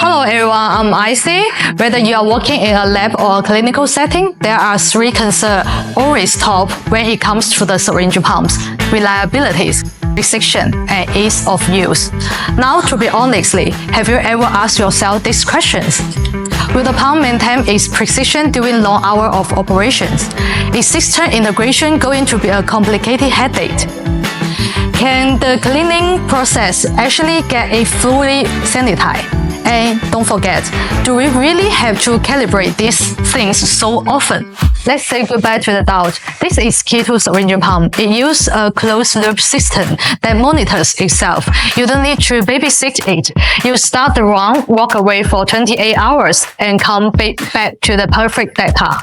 Hello everyone, I'm Icy. Whether you are working in a lab or a clinical setting, there are three concerns always top when it comes to the syringe pumps: reliability, precision, and ease of use. Now, to be honestly, have you ever asked yourself these questions? Will the pump maintain its precision during long hours of operations? Is system integration going to be a complicated headache? Can the cleaning process actually get a fully sanitized? And don't forget, do we really have to calibrate these things so often? Let's say goodbye to the doubt. This is KEYTO Syringe Pump. It uses a closed-loop system that monitors itself. You don't need to babysit it. You start the run, walk away for 28 hours, and come back to the perfect data.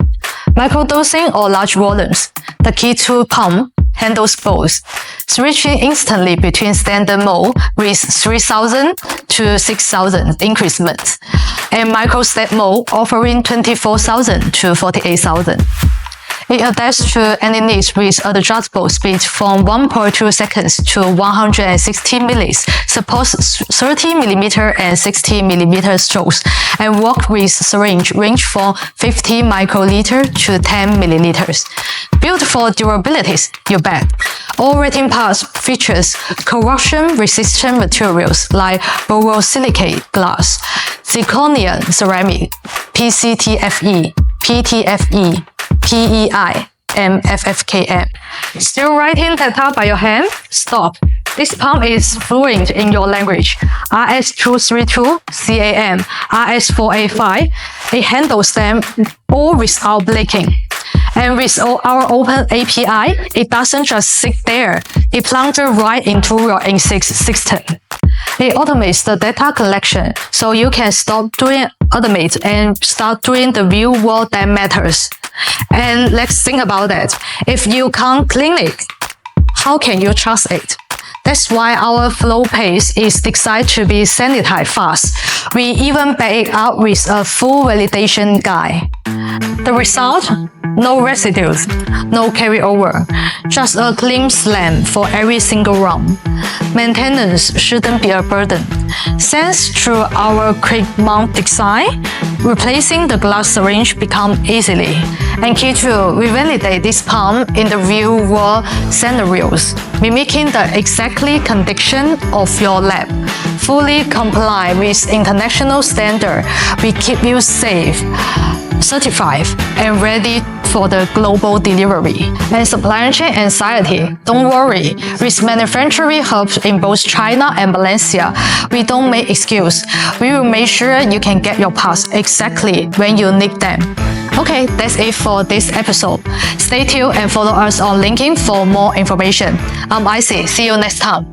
Microdosing or large volumes. The KEYTO pump handles both, switching instantly between standard mode with 3,000 to 6,000 increments, and micro-step mode offering 24,000 to 48,000. It adapts to any needs with adjustable speed from 1.2 seconds to 160 millis, supports 30 mm and 60 mm strokes, and work with syringe range from 50 microliter to 10 milliliters. Built for durability, you bet. All rating parts features corrosion-resistant materials like borosilicate glass, zirconium ceramic, PCTFE, PTFE, PEI, and FFKM. Still writing data by your hand? Stop. This pump is fluent in your language. RS232, CAM, RS485. It handles them all without blinking. And with our open API, it doesn't just sit there. It plunges right into your in-6 system. It automates the data collection, so you can stop doing automate and start doing the real work that matters. And let's think about that. If you can't clean it, how can you trust it? That's why our flow pace is designed to be sanitized fast. We even back it up with a full validation guide. The result? No residues, no carryover, just a clean slam for every single run. Maintenance shouldn't be a burden. Thanks to our quick mount design, replacing the glass syringe becomes easily. And key two, we validate this pump in the real-world scenarios, mimicking the exactly condition of your lab. Fully comply with international standard, we keep you safe, certified, and ready for the global delivery. And supply chain anxiety, don't worry. With manufacturing hubs in both China and Malaysia, we don't make excuse. We will make sure you can get your parts exactly when you need them. Okay, that's it for this episode. Stay tuned and follow us on LinkedIn for more information. I'm Icy. See you next time.